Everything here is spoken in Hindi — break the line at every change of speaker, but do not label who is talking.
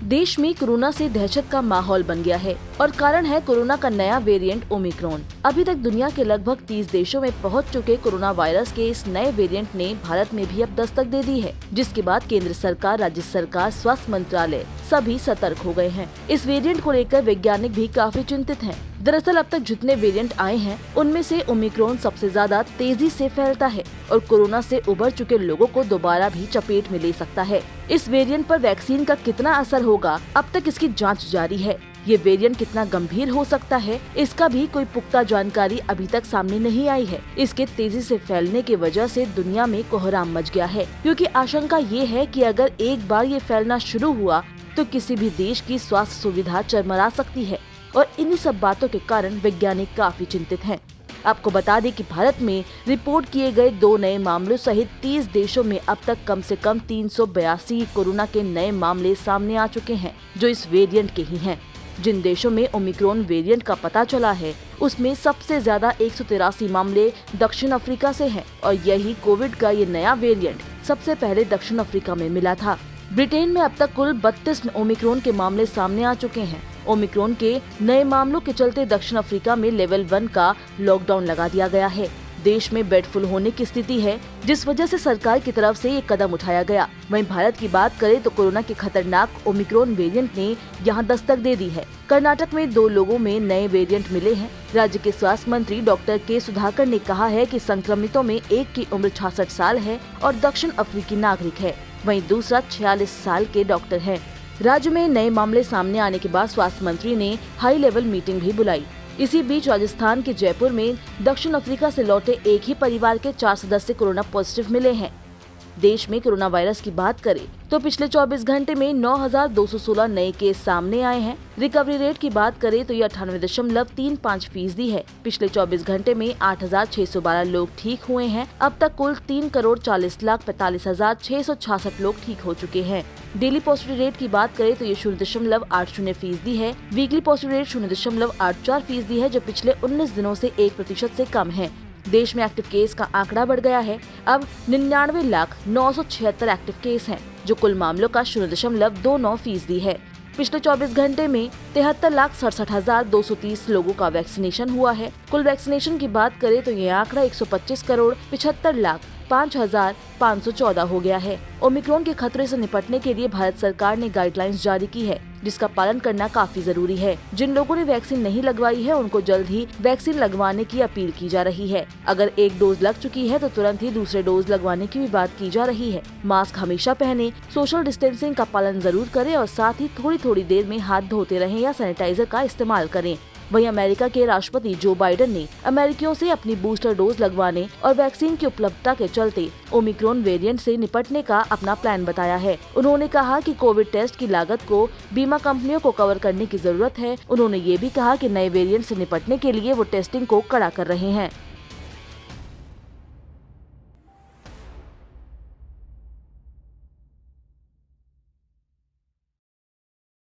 देश में कोरोना से दहशत का माहौल बन गया है और कारण है कोरोना का नया वेरिएंट ओमिक्रॉन। अभी तक दुनिया के लगभग 30 देशों में पहुंच चुके कोरोना वायरस के इस नए वेरिएंट ने भारत में भी अब दस्तक दे दी है, जिसके बाद केंद्र सरकार, राज्य सरकार, स्वास्थ्य मंत्रालय सभी सतर्क हो गए हैं। इस वेरिएंट को लेकर वैज्ञानिक भी काफी चिंतित हैं। दरअसल अब तक जितने वेरिएंट आए हैं उनमें से ओमिक्रॉन सबसे ज्यादा तेजी से फैलता है और कोरोना से उबर चुके लोगों को दोबारा भी चपेट में ले सकता है। इस वेरिएंट पर वैक्सीन का कितना असर होगा, अब तक इसकी जांच जारी है। ये वेरिएंट कितना गंभीर हो सकता है, इसका भी कोई पुख्ता जानकारी अभी तक सामने नहीं आई है। इसके तेजी से फैलने की वजह से दुनिया में कोहराम मच गया है, क्योंकि आशंका ये है कि अगर एक बार ये फैलना शुरू हुआ तो किसी भी देश की स्वास्थ्य सुविधा चरमरा सकती है और इन्हीं सब बातों के कारण वैज्ञानिक काफी चिंतित हैं। आपको बता दें कि भारत में रिपोर्ट किए गए 2 नए मामलों सहित 30 देशों में अब तक कम से कम 382 कोरोना के नए मामले सामने आ चुके हैं, जो इस वेरिएंट के ही हैं। जिन देशों में ओमिक्रॉन वेरिएंट का पता चला है उसमें सबसे ज्यादा 183 मामले दक्षिण अफ्रीका से हैं और यही कोविड का ये नया वेरिएंट सबसे पहले दक्षिण अफ्रीका में मिला था। ब्रिटेन में अब तक कुल 32 ओमिक्रॉन के मामले सामने आ चुके हैं। ओमिक्रॉन के नए मामलों के चलते दक्षिण अफ्रीका में लेवल 1 का लॉकडाउन लगा दिया गया है। देश में बेड फुल होने की स्थिति है, जिस वजह से सरकार की तरफ से ये कदम उठाया गया। वहीं भारत की बात करें तो कोरोना के खतरनाक ओमिक्रॉन वेरिएंट ने यहां दस्तक दे दी है। कर्नाटक में 2 लोगों में नए वेरिएंट मिले हैं। राज्य के स्वास्थ्य मंत्री डॉक्टर के सुधाकर ने कहा है कि संक्रमितों में एक की उम्र 66 साल है और दक्षिण अफ्रीकी नागरिक है, वहीं दूसरा 46 साल के डॉक्टर है। राज्य में नए मामले सामने आने के बाद स्वास्थ्य मंत्री ने हाई लेवल मीटिंग भी बुलाई। इसी बीच राजस्थान के जयपुर में दक्षिण अफ्रीका से लौटे एक ही परिवार के 4 सदस्य कोरोना पॉजिटिव मिले हैं। देश में कोरोना वायरस की बात करें तो पिछले 24 घंटे में 9,216 नए केस सामने आए हैं। रिकवरी रेट की बात करें तो ये 98.35% है। पिछले 24 घंटे में 8,612 लोग ठीक हुए हैं। अब तक कुल 3,40,45,666 लोग ठीक हो चुके हैं। डेली पॉजिटिव रेट की बात करें तो ये 0.80% है। वीकली पॉजिटिव रेट 0.84% है, जो पिछले 19 दिनों से 1% से कम है। देश में एक्टिव केस का आंकड़ा बढ़ गया है। अब 99,976 एक्टिव केस हैं, जो कुल मामलों का 0.29% है। पिछले 24 घंटे में 73,67,230 लोगों का वैक्सीनेशन हुआ है। कुल वैक्सीनेशन की बात करें तो ये आंकड़ा 125,75,05,514 हो गया है। ओमिक्रॉन के खतरे से निपटने के लिए भारत सरकार ने गाइडलाइंस जारी की है, जिसका पालन करना काफी जरूरी है। जिन लोगों ने वैक्सीन नहीं लगवाई है उनको जल्द ही वैक्सीन लगवाने की अपील की जा रही है। अगर एक डोज लग चुकी है तो तुरंत ही दूसरे डोज लगवाने की भी बात की जा रही है। मास्क हमेशा पहने, सोशल डिस्टेंसिंग का पालन जरूर करें और साथ ही थोड़ी देर में हाथ धोते रहें या सैनिटाइजर का इस्तेमाल करें। वहीं अमेरिका के राष्ट्रपति जो बाइडेन ने अमेरिकियों से अपनी बूस्टर डोज लगवाने और वैक्सीन की उपलब्धता के चलते ओमिक्रॉन वेरिएंट से निपटने का अपना प्लान बताया है। उन्होंने कहा कि कोविड टेस्ट की लागत को बीमा कंपनियों को कवर करने की जरूरत है। उन्होंने ये भी कहा कि नए वेरिएंट से निपटने के लिए वो टेस्टिंग को कड़ा कर रहे हैं।